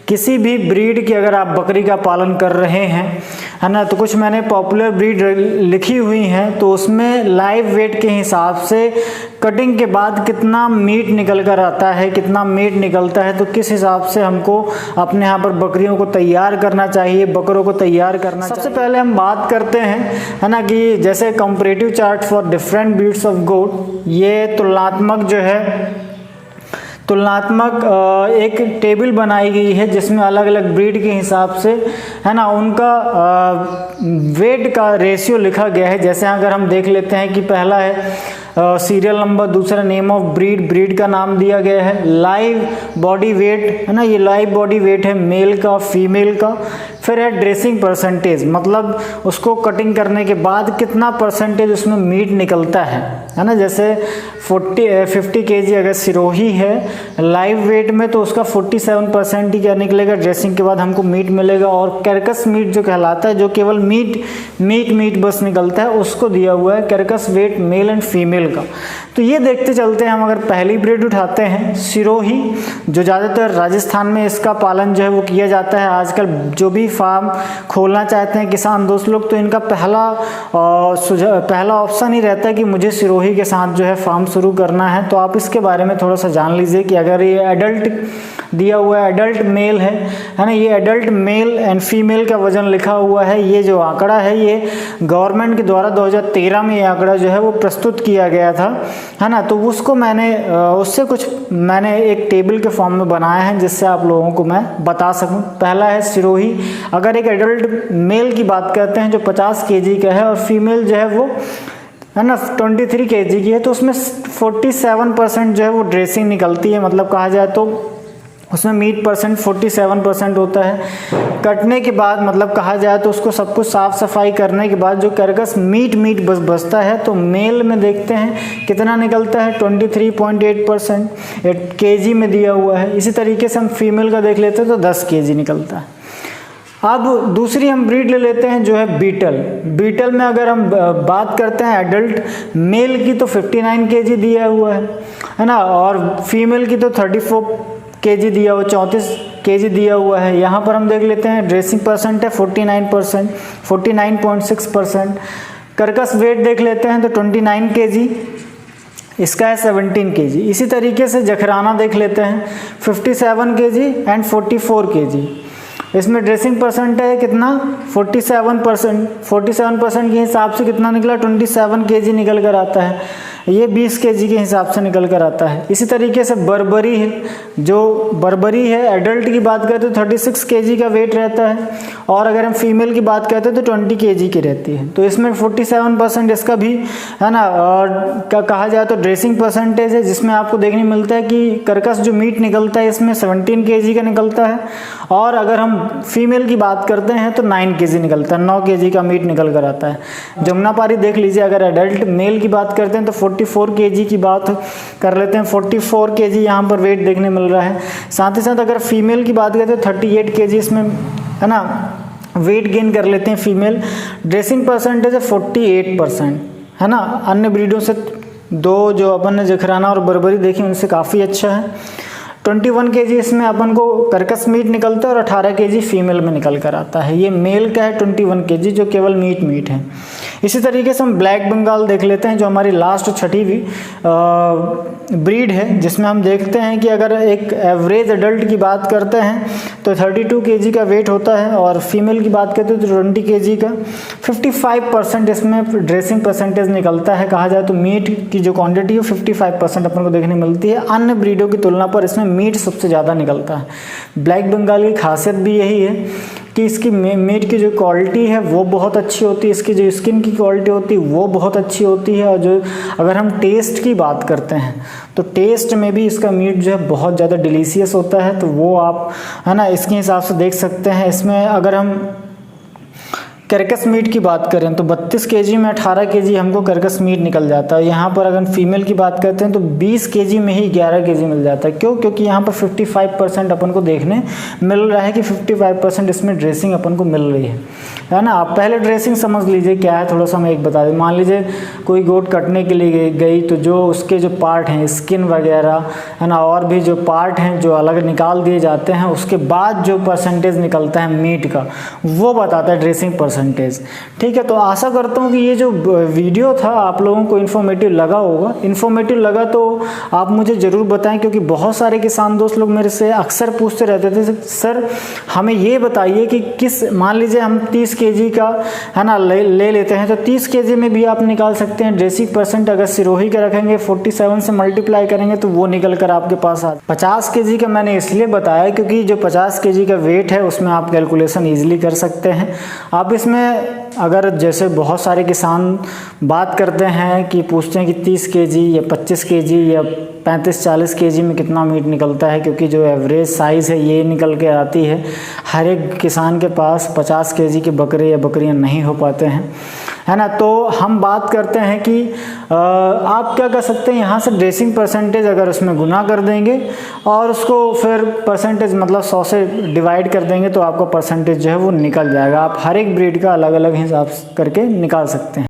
किसी भी ब्रीड की अगर आप बकरी का पालन कर रहे हैं, है ना, तो कुछ मैंने पॉपुलर ब्रीड लिखी हुई हैं, तो उसमें लाइव वेट के हिसाब से कटिंग के बाद कितना मीट निकल कर आता है, कितना मीट निकलता है, तो किस हिसाब से हमको अपने यहाँ पर बकरियों को तैयार करना चाहिए, बकरों को तैयार करना चाहिए। सबसे पहले हम बात करते हैं, है ना, कि जैसे comparative chart for different breeds of goat, ये तुलनात्मक जो है एक टेबल बनाई गई है जिसमें अलग अलग ब्रीड के हिसाब से, है ना, उनका वेट का रेशियो लिखा गया है। जैसे अगर हम देख लेते हैं कि पहला है सीरियल नंबर, दूसरा नेम ऑफ ब्रीड का नाम दिया गया है, लाइव बॉडी वेट, है ना, ये लाइव बॉडी वेट है मेल का50 का, फिर है ड्रेसिंग परसेंटेज, मतलब उसको कटिंग करने के बाद कितना परसेंटेज उसमें मीट निकलता है ना। जैसे 50 kg अगर सिरोही है लाइव वेट में, तो उसका 47% ही क्या निकलेगा, ड्रेसिंग के बाद हमको मीट मिलेगा। और कैरकस मीट जो कहलाता है, जो केवल मीट बस निकलता है, उसको दिया हुआ है carcass wait male and female का। तो ये देखते चलते हैं हम अगर पहली ब्रीड उठाते हैं सिरोही, जो ज़्यादातर राजस्थान में इसका पालन जो है वो किया जाता है। आजकल जो भी फार्म खोलना चाहते हैं किसान दोस्त लोग, तो इनका पहला ऑप्शन ही रहता है कि मुझे सिरोही के साथ जो है फार्म शुरू करना है। तो आप इसके बारे में थोड़ा सा जान लीजिए कि अगर ये एडल्ट दिया हुआ है, एडल्ट मेल है ना, ये एडल्ट मेल एंड फीमेल का वजन लिखा हुआ है। ये जो आंकड़ा है ये गवर्नमेंट के द्वारा 2013 में ये आंकड़ा जो है वो प्रस्तुत किया गया था, है ना। तो उसको मैंने एक टेबल के फॉर्म में बनाया है जिससे आप लोगों को मैं बता सकूं। पहला है सिरोही, अगर एक एडल्ट मेल की बात करते हैं जो 50 kg का है और फीमेल जो है वो, है ना, 23 kg की है, तो उसमें 47% जो है वो ड्रेसिंग निकलती है, मतलब कहा जाए तो उसमें मीट परसेंट 47% होता है। कटने के बाद मतलब कहा जाए तो उसको सब कुछ साफ सफाई करने के बाद जो कैरकस मीट बचता है, तो मेल में देखते हैं कितना निकलता है 23.8% kg में दिया हुआ है। इसी तरीके से हम फीमेल का देख लेते हैं तो 10 kg निकलता है। अब दूसरी हम ब्रीड ले लेते हैं जो है बीटल में अगर हम बात करते हैं एडल्ट मेल की तो 59 kg दिया हुआ है ना, और फीमेल की तो 34 kg दिया हुआ, 34 kg दिया हुआ है। यहाँ पर हम देख लेते हैं ड्रेसिंग परसेंट है 49.6%। कर्कस वेट देख लेते हैं तो 29 kg, इसका है 17 kg। इसी तरीके से जखराना देख लेते हैं 57 kg एंड 44 kg। इसमें ड्रेसिंग परसेंट है कितना 47% के हिसाब से कितना निकला 27 kg निकल कर आता है, ये 20 kg के हिसाब से निकल कर आता है। इसी तरीके से बर्बरी है, जो बर्बरी है एडल्ट की बात करते तो 36 kg का वेट रहता है, और अगर हम फीमेल की बात करते तो 20 kg की रहती है। तो इसमें 47% इसका भी, है ना, और कहा जाए तो ड्रेसिंग परसेंटेज है जिसमें आपको देखने मिलता है कि कर्कस जो मीट निकलता है इसमें 17 kg का निकलता है, और अगर हम फीमेल की बात करते हैं तो 9 kg निकलता है, 9 kg का मीट निकल कर आता है। जमुनापारी देख लीजिए, अगर एडल्ट मेल की बात करते हैं तो 44 kg की बात कर लेते हैं, 44 kg यहाँ पर वेट देखने मिल रहा है। साथ ही साथ अगर फीमेल की बात करते हैं 38 kg इसमें, है ना, वेट गेन कर लेते हैं फीमेल। ड्रेसिंग परसेंटेज है 48%, है ना। अन्य ब्रीडों से दो जो अपन ने जखराना और बर्बरी देखी उनसे काफ़ी अच्छा है। 21 kg इसमें अपन को कर्कस मीट निकलता है और 18 kg फीमेल में निकल कर आता है। ये मेल का है 21 kg जो केवल मीट है। इसी तरीके से हम ब्लैक बंगाल देख लेते हैं जो हमारी लास्ट छठी ब्रीड है, जिसमें हम देखते हैं कि अगर एक एवरेज एडल्ट की बात करते हैं तो 32 kg का वेट होता है, और फीमेल की बात करते हैं तो 20 kg का। 55% इसमें ड्रेसिंग परसेंटेज निकलता है। कहा जाए तो मीट की जो क्वांटिटी है 55% अपन को देखने मिलती है। अन्य ब्रीडों की तुलना पर इसमें मीट सबसे ज़्यादा निकलता है। ब्लैक बंगाल की खासियत भी यही है कि इसकी मीट की जो क्वालिटी है वो बहुत अच्छी होती है, इसकी जो स्किन की क्वालिटी होती है वो बहुत अच्छी होती है, और जो अगर हम टेस्ट की बात करते हैं तो टेस्ट में भी इसका मीट जो है बहुत ज़्यादा डिलीशियस होता है। तो वो आप, है ना, इसके हिसाब से देख सकते हैं। इसमें अगर हम कैरकस मीट की बात करें तो 32 केजी में 18 केजी हमको कैरकस मीट निकल जाता है। यहाँ पर अगर फीमेल की बात करते हैं तो 20 केजी में ही 11 केजी मिल जाता है। क्यों? क्योंकि यहाँ पर 55% अपन को देखने मिल रहा है कि 55% इसमें ड्रेसिंग अपन को मिल रही है ना। आप पहले ड्रेसिंग समझ लीजिए क्या है, थोड़ा सा मैं एक बता दूँ। मान लीजिए कोई गोट कटने के लिए गई तो जो उसके जो पार्ट हैं, स्किन वगैरह है ना, और भी जो पार्ट हैं जो अलग निकाल दिए जाते हैं, उसके बाद जो परसेंटेज निकलता है मीट का, वो बताता है ड्रेसिंग परसेंटेज। ठीक है, तो आशा करता हूँ कि ये जो वीडियो था आप लोगों को इन्फॉर्मेटिव लगा होगा। इन्फॉर्मेटिव लगा तो आप मुझे ज़रूर बताएं, क्योंकि बहुत सारे किसान दोस्त लोग मेरे से अक्सर पूछते रहते थे, सर हमें ये बताइए कि किस, मान लीजिए हम 30 केजी का है ना ले लेते हैं, तो 30 केजी में भी आप निकाल सकते हैं ड्रेसिंग परसेंट। अगर सिरोही का रखेंगे 47 से मल्टीप्लाई करेंगे तो वो निकल कर आपके पास आ। 50 केजी का मैंने इसलिए बताया क्योंकि जो 50 केजी का वेट है उसमें आप कैलकुलेशन ईजिली कर सकते हैं। आप इसमें अगर जैसे बहुत सारे किसान बात करते हैं कि पूछते हैं कि 30 केजी या 25 केजी या 35-40 केजी में कितना मीट निकलता है, क्योंकि जो एवरेज साइज़ है ये निकल के आती है। हर एक किसान के पास 50 केजी के बकरे या बकरियां नहीं हो पाते हैं, है ना। तो हम बात करते हैं कि आप क्या कर सकते हैं, यहाँ से ड्रेसिंग परसेंटेज अगर उसमें गुना कर देंगे और उसको फिर परसेंटेज मतलब 100 से डिवाइड कर देंगे तो आपका परसेंटेज जो है वो निकल जाएगा। आप हर एक ब्रीड का अलग अलग हिसाब करके निकाल सकते हैं।